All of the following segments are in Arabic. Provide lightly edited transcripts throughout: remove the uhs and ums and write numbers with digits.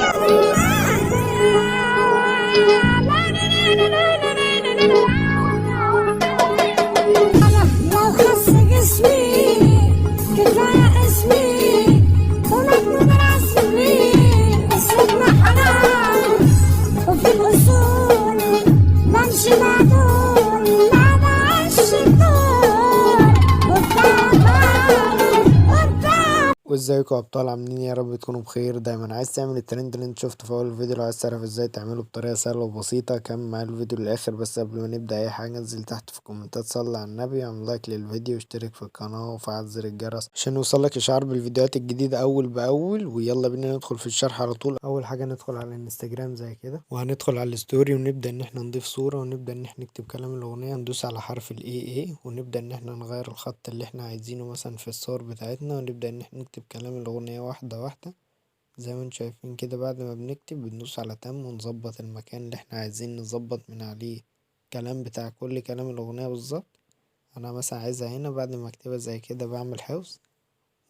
لو خس جسمي كفاية اسمي ومجنون رسمي اسمنا حرام وفي الأصول بمشي معدول ما بعيش الدور وازيكم يا ابطال، عاملين يا رب تكونوا بخير دايما. عايز تعمل الترند اللي انت شفته في اول الفيديو، لو عايز تعرف ازاي تعمله بطريقه سهله وبسيطه كمل معايا الفيديو للاخر. بس قبل ما نبدا اي حاجه انزل تحت في الكومنتات صلي على النبي، اعمل لايك للفيديو واشترك في القناه وفعل زر الجرس عشان يوصلك اشعار بالفيديوهات الجديده اول باول. ويلا بينا ندخل في الشرح على طول. اول حاجه ندخل على الانستجرام زي كده، وهندخل على الستوري ونبدا ان احنا نضيف صوره، ونبدا ان احنا نكتب كلام الاغنيه، ندوس على حرف الاي ونبدا ان احنا نغير الخط اللي احنا عايزينه مثلا في الصور بتاعتنا، ونبدا ان احنا نكتب كلام الاغنيه واحده واحده زي ما انتم شايفين كده. بعد ما بنكتب بندوس على تم ونظبط المكان اللي احنا عايزين نظبط من عليه كلام بتاع كل كلام الأغنية بالظبط. أنا مثلا عايزها هنا، بعد ما اكتبها زي كده بعمل حفظ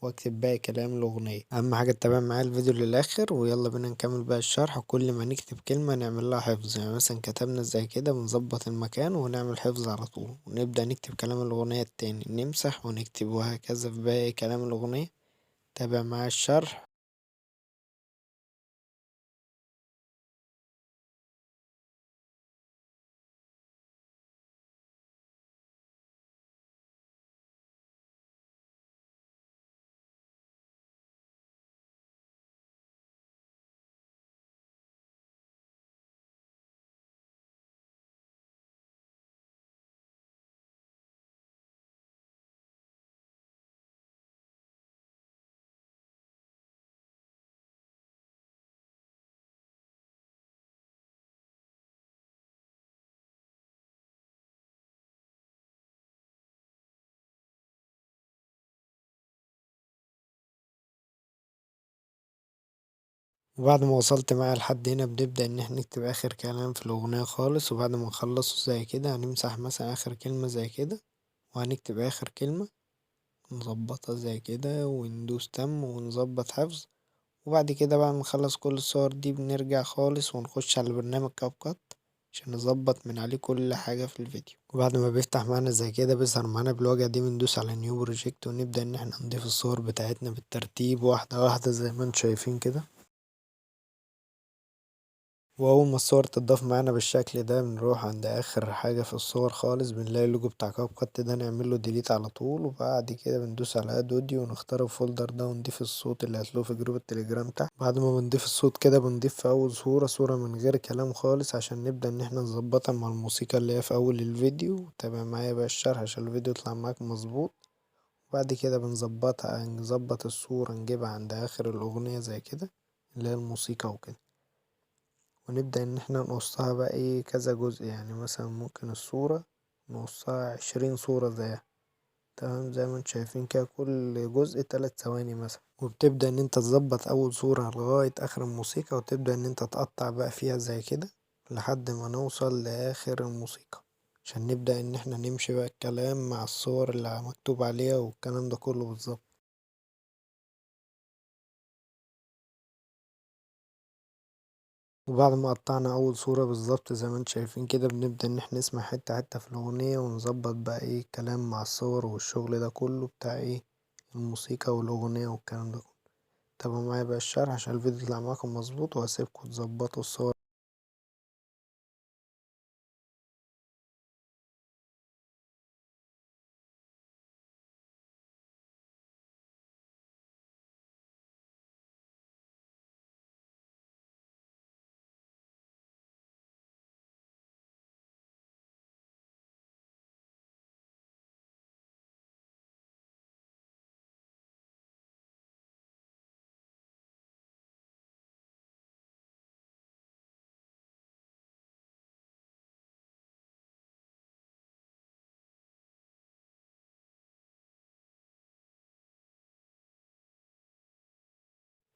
واكتب باقي كلام الأغنية. أهم حاجة تتابع معايا الفيديو للآخر، ويلا بينا نكمل بقى الشرح. وكل ما نكتب كلمة نعمل لها حفظ، يعني مثلا كتبنا زي كده بنظبط المكان ونعمل حفظ على طول، ونبدأ نكتب كلام الأغنية التاني نمسح ونكتب، وهكذا في باقي كلام الأغنية. تابع معايا الشرح. وبعد ما وصلت معايا لحد هنا بنبدأ ان احنا نكتب اخر كلام في الاغنية خالص. وبعد ما نخلصه زي كده هنمسح مثلا اخر كلمة زي كده، وهنكتب اخر كلمة نظبطها زي كده وندوس تم ونظبط حفظ. وبعد كده بقى نخلص كل الصور دي بنرجع خالص ونخش على برنامج كاب كات عشان نظبط من عليه كل حاجة في الفيديو. وبعد ما بيفتح معانا زي كده بيظهر معانا بالواجهة دي بندوس على نيو بروجكت، ونبدأ ان احنا نضيف الصور بتاعتنا بالترتيب واحدة واحدة زي ما انتم شايفين كده. واول ما الصور تضاف معانا بالشكل ده بنروح عند اخر حاجة في الصور خالص بنلاقي اللوجو بتاع كاب كات ده، نعمله ديليت على طول. وبعد كده بندوس على اد اوديو ونختار الفولدر ده ونضيف الصوت اللي هتلاقوه في جروب التليجرام تحت. بعد ما بنضيف الصوت كده بنضيف في اول صورة من غير كلام خالص عشان نبدأ ان احنا نظبطها مع الموسيقى اللي هي في اول الفيديو. تابع معايا بقى الشرح عشان الفيديو يطلع معاك مظبوط. وبعد كده بنظبطها، نظبط الصورة نجيبها عند اخر الاغنية زي كده اللي هي الموسيقى وكده، ونبدأ إن احنا نقصها بقى ايه كذا جزء. يعني مثلا ممكن الصورة نقصها 20 صورة زيها، تمام زي ما انتوا شايفين كده، كل جزء 3 ثواني مثلا. وبتبدأ ان انت تظبط أول صورة لغاية آخر الموسيقى، وتبدأ ان انت تقطع بقى فيها زي كده لحد ما نوصل لآخر الموسيقى عشان نبدأ ان احنا نمشي بقى الكلام مع الصور اللي مكتوب عليها والكلام ده كله بالظبط. وبعد ما قطعنا اول صورة بالظبط زي ما انتم شايفين كده بنبدأ ان احنا نسمع حتة حتة في الاغنية ونظبط بقى ايه الكلام مع الصور والشغل ده كله بتاع ايه الموسيقى والاغنية والكلام ده كله. تابعوا معايا بقى الشرح عشان الفيديو يطلع معاكم مظبوط، وهسيبكم تظبطوا الصور.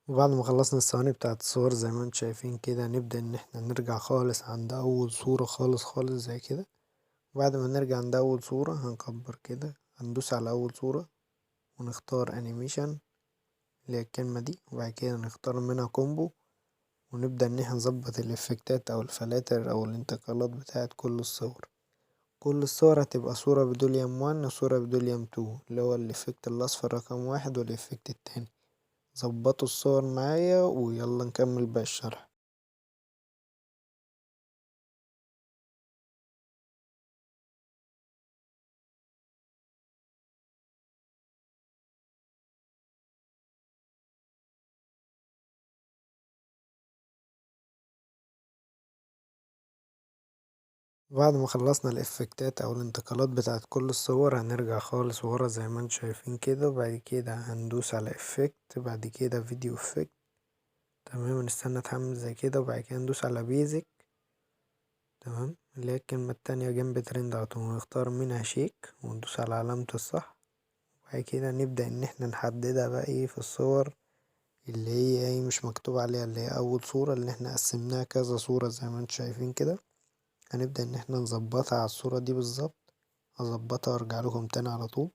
وبعد ما خلصنا الثواني بتاعت الصور زي ما انتم شايفين كده نبدأ ان احنا نرجع خالص عند اول صورة خالص خالص زي كده. وبعد ما نرجع عند اول صورة هنكبر كده، هندوس على اول صورة ونختار انيميشن اللي هي الكلمة دي، وبعد كده نختار منها كومبو ونبدأ ان احنا نظبط الافكتات او الفلاتر او الانتقالات بتاعت كل الصور. كل الصور هتبقى صورة بدوليوم 1 وصورة بدوليوم 2 اللي هو الافكت الاصفر رقم 1 والافكت التاني. ظبطوا الصور معايا ويلا نكمل باقي الشرح. بعد ما خلصنا الافكتات او الانتقالات بتاعت كل الصور هنرجع خالص ورا زي ما انتم شايفين كده، وبعد كده هندوس على افكت، بعد كده فيديو افكت. تمام، نستنى تحمل زي كده وبعد كده ندوس على بيزك. تمام، اللي هي الكلمة التانية جنب ترند على طول، ونختار منها شيك وندوس على علامة الصح. وبعد كده نبدأ ان احنا نحددها بقى ايه في الصور اللي هي ايه مش مكتوب عليها، اللي هي اول صورة اللي احنا قسمناها كذا صورة زي ما انتم شايفين كده. هنبدأ ان احنا نظبطها على الصورة دي بالظبط. هظبطها وارجع لكم تاني على طول.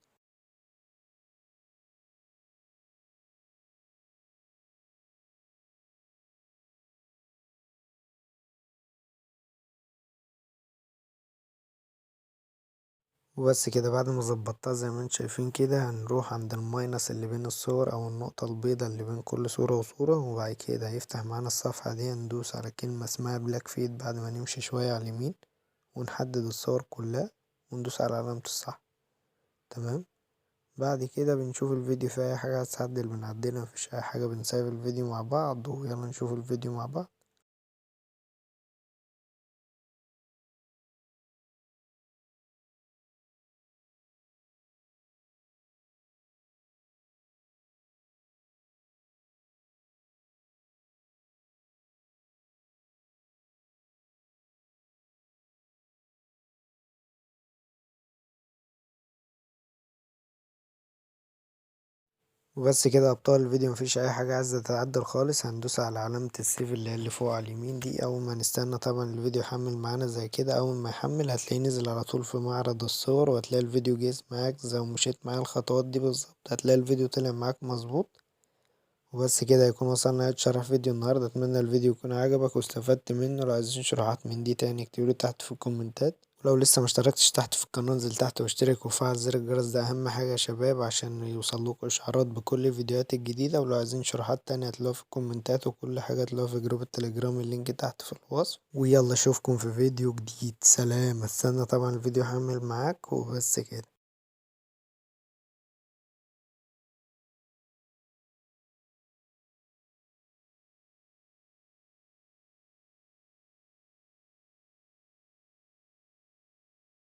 وبس كده، بعد ما ظبطتها زي ما انتم شايفين كده هنروح عند الماينس اللي بين الصور او النقطة البيضاء اللي بين كل صورة وصورة، وبعد كده هيفتح معانا الصفحة دي. هندوس على كلمة اسمها بلاك فيد بعد ما نمشي شوية على اليمين ونحدد الصور كلها وندوس على علامة الصح. تمام، بعد كده بنشوف الفيديو في اي حاجة هتتعدل بنعدلها، مفيش اي حاجة بنسيب الفيديو مع بعض. ويلا نشوف الفيديو مع بعض. وبس كده ابطال الفيديو، مفيش اي حاجة عايزة تتعدل خالص. هندوس على علامة السيف اللي هي اللي فوق على اليمين دي. اول ما نستنى طبعا الفيديو يحمل معانا زي كده، اول ما يحمل هتلاقيه نزل على طول في معرض الصور، وهتلاقي الفيديو جاهز معاك زي ما مشيت معايا الخطوات دي بالظبط. هتلاقي الفيديو طلع معاك مظبوط. وبس كده يكون وصلنا لنهاية شرح فيديو النهاردة. اتمنى الفيديو يكون عجبك واستفدت منه. لو عايزين شروحات من دي تاني اكتبولي تحت في الكومنتات. ولو لسه مشتركتش تحت في القناة انزل تحت واشترك وفعل زر الجرس، ده اهم حاجة يا شباب عشان يوصلكوا اشعارات بكل الفيديوهات الجديدة. ولو عايزين شروحات تانية هتلاقوها في الكومنتات، وكل حاجة هتلاقوها في جروب التليجرام اللينك تحت في الوصف. ويلا اشوفكم في فيديو جديد. سلام، استنى طبعا الفيديو يحمل معاك. وبس كده.